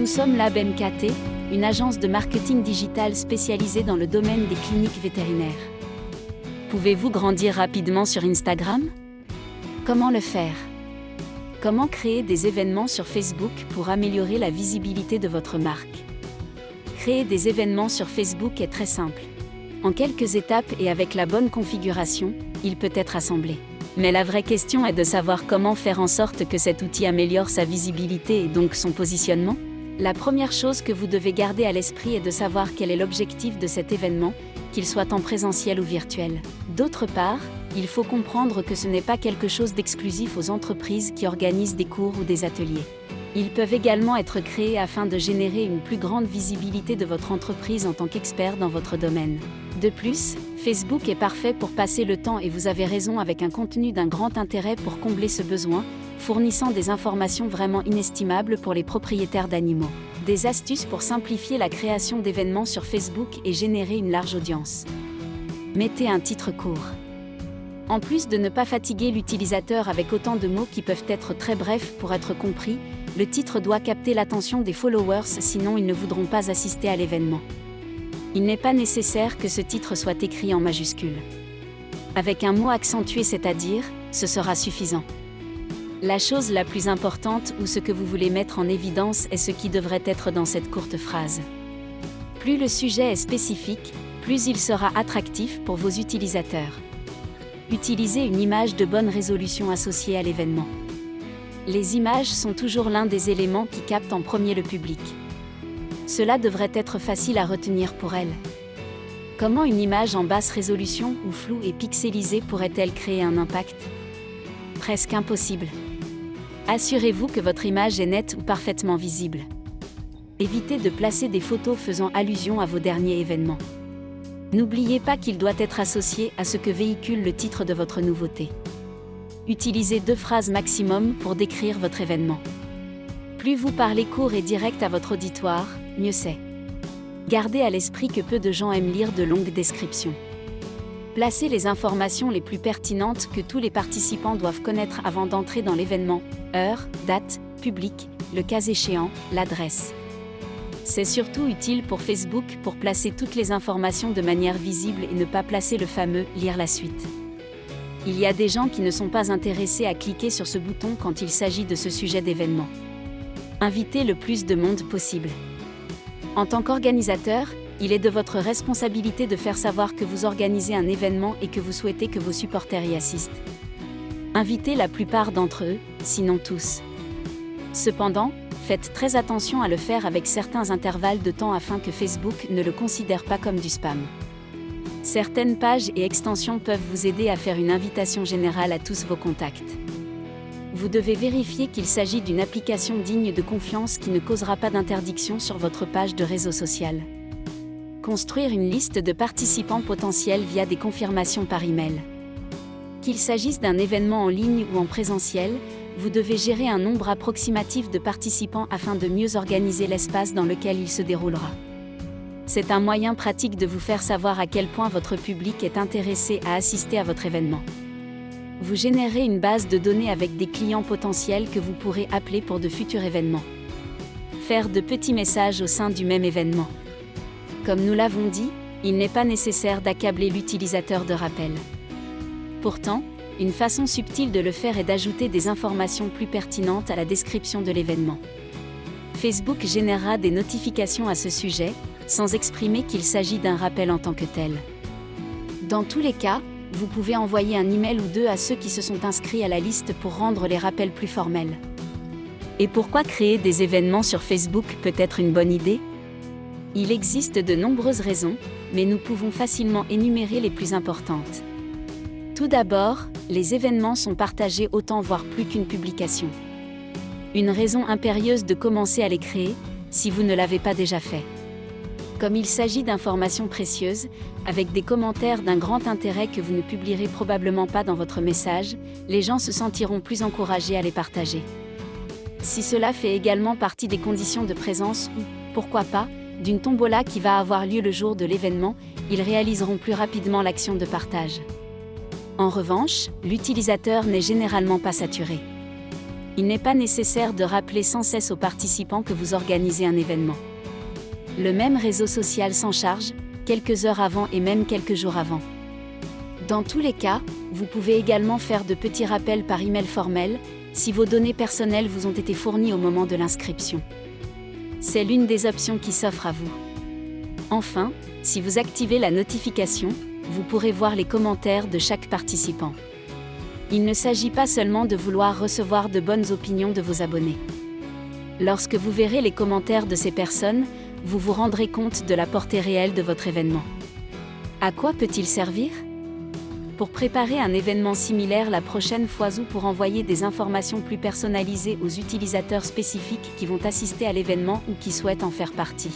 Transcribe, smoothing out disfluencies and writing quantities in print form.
Nous sommes Lab MKT, une agence de marketing digital spécialisée dans le domaine des cliniques vétérinaires. Pouvez-vous grandir rapidement sur Instagram? Comment le faire? Comment créer des événements sur Facebook pour améliorer la visibilité de votre marque? Créer des événements sur Facebook est très simple. En quelques étapes et avec la bonne configuration, il peut être assemblé. Mais la vraie question est de savoir comment faire en sorte que cet outil améliore sa visibilité et donc son positionnement. La première chose que vous devez garder à l'esprit est de savoir quel est l'objectif de cet événement, qu'il soit en présentiel ou virtuel. D'autre part, il faut comprendre que ce n'est pas quelque chose d'exclusif aux entreprises qui organisent des cours ou des ateliers. Ils peuvent également être créés afin de générer une plus grande visibilité de votre entreprise en tant qu'expert dans votre domaine. De plus, Facebook est parfait pour passer le temps et vous avez raison avec un contenu d'un grand intérêt pour combler ce besoin, fournissant des informations vraiment inestimables pour les propriétaires d'animaux. Des astuces pour simplifier la création d'événements sur Facebook et générer une large audience. Mettez un titre court. En plus de ne pas fatiguer l'utilisateur avec autant de mots qui peuvent être très brefs pour être compris, le titre doit capter l'attention des followers, sinon ils ne voudront pas assister à l'événement. Il n'est pas nécessaire que ce titre soit écrit en majuscule. Avec un mot accentué, c'est-à-dire, ce sera suffisant. La chose la plus importante ou ce que vous voulez mettre en évidence est ce qui devrait être dans cette courte phrase. Plus le sujet est spécifique, plus il sera attractif pour vos utilisateurs. Utilisez une image de bonne résolution associée à l'événement. Les images sont toujours l'un des éléments qui captent en premier le public. Cela devrait être facile à retenir pour elle. Comment une image en basse résolution ou floue et pixelisée pourrait-elle créer un impact? Presque impossible. Assurez-vous que votre image est nette ou parfaitement visible. Évitez de placer des photos faisant allusion à vos derniers événements. N'oubliez pas qu'il doit être associé à ce que véhicule le titre de votre nouveauté. Utilisez 2 phrases maximum pour décrire votre événement. Plus vous parlez court et direct à votre auditoire, mieux c'est. Gardez à l'esprit que peu de gens aiment lire de longues descriptions. Placez les informations les plus pertinentes que tous les participants doivent connaître avant d'entrer dans l'événement: heure, date, public, le cas échéant, l'adresse. C'est surtout utile pour Facebook pour placer toutes les informations de manière visible et ne pas placer le fameux « lire la suite ». Il y a des gens qui ne sont pas intéressés à cliquer sur ce bouton quand il s'agit de ce sujet d'événement. Invitez le plus de monde possible. En tant qu'organisateur, il est de votre responsabilité de faire savoir que vous organisez un événement et que vous souhaitez que vos supporters y assistent. Invitez la plupart d'entre eux, sinon tous. Cependant, faites très attention à le faire avec certains intervalles de temps afin que Facebook ne le considère pas comme du spam. Certaines pages et extensions peuvent vous aider à faire une invitation générale à tous vos contacts. Vous devez vérifier qu'il s'agit d'une application digne de confiance qui ne causera pas d'interdiction sur votre page de réseau social. Construire une liste de participants potentiels via des confirmations par email. Qu'il s'agisse d'un événement en ligne ou en présentiel, vous devez gérer un nombre approximatif de participants afin de mieux organiser l'espace dans lequel il se déroulera. C'est un moyen pratique de vous faire savoir à quel point votre public est intéressé à assister à votre événement. Vous générez une base de données avec des clients potentiels que vous pourrez appeler pour de futurs événements. Faire de petits messages au sein du même événement. Comme nous l'avons dit, il n'est pas nécessaire d'accabler l'utilisateur de rappel. Pourtant, une façon subtile de le faire est d'ajouter des informations plus pertinentes à la description de l'événement. Facebook générera des notifications à ce sujet, sans exprimer qu'il s'agit d'un rappel en tant que tel. Dans tous les cas, vous pouvez envoyer un email ou 2 à ceux qui se sont inscrits à la liste pour rendre les rappels plus formels. Et pourquoi créer des événements sur Facebook peut être une bonne idée? Il existe de nombreuses raisons, mais nous pouvons facilement énumérer les plus importantes. Tout d'abord, les événements sont partagés autant voire plus qu'une publication. Une raison impérieuse de commencer à les créer, si vous ne l'avez pas déjà fait. Comme il s'agit d'informations précieuses, avec des commentaires d'un grand intérêt que vous ne publierez probablement pas dans votre message, les gens se sentiront plus encouragés à les partager. Si cela fait également partie des conditions de présence ou, pourquoi pas, d'une tombola qui va avoir lieu le jour de l'événement, ils réaliseront plus rapidement l'action de partage. En revanche, l'utilisateur n'est généralement pas saturé. Il n'est pas nécessaire de rappeler sans cesse aux participants que vous organisez un événement. Le même réseau social s'en charge, quelques heures avant et même quelques jours avant. Dans tous les cas, vous pouvez également faire de petits rappels par email formel, si vos données personnelles vous ont été fournies au moment de l'inscription. C'est l'une des options qui s'offre à vous. Enfin, si vous activez la notification, vous pourrez voir les commentaires de chaque participant. Il ne s'agit pas seulement de vouloir recevoir de bonnes opinions de vos abonnés. Lorsque vous verrez les commentaires de ces personnes, vous vous rendrez compte de la portée réelle de votre événement. À quoi peut-il servir ? Pour préparer un événement similaire la prochaine fois ou pour envoyer des informations plus personnalisées aux utilisateurs spécifiques qui vont assister à l'événement ou qui souhaitent en faire partie.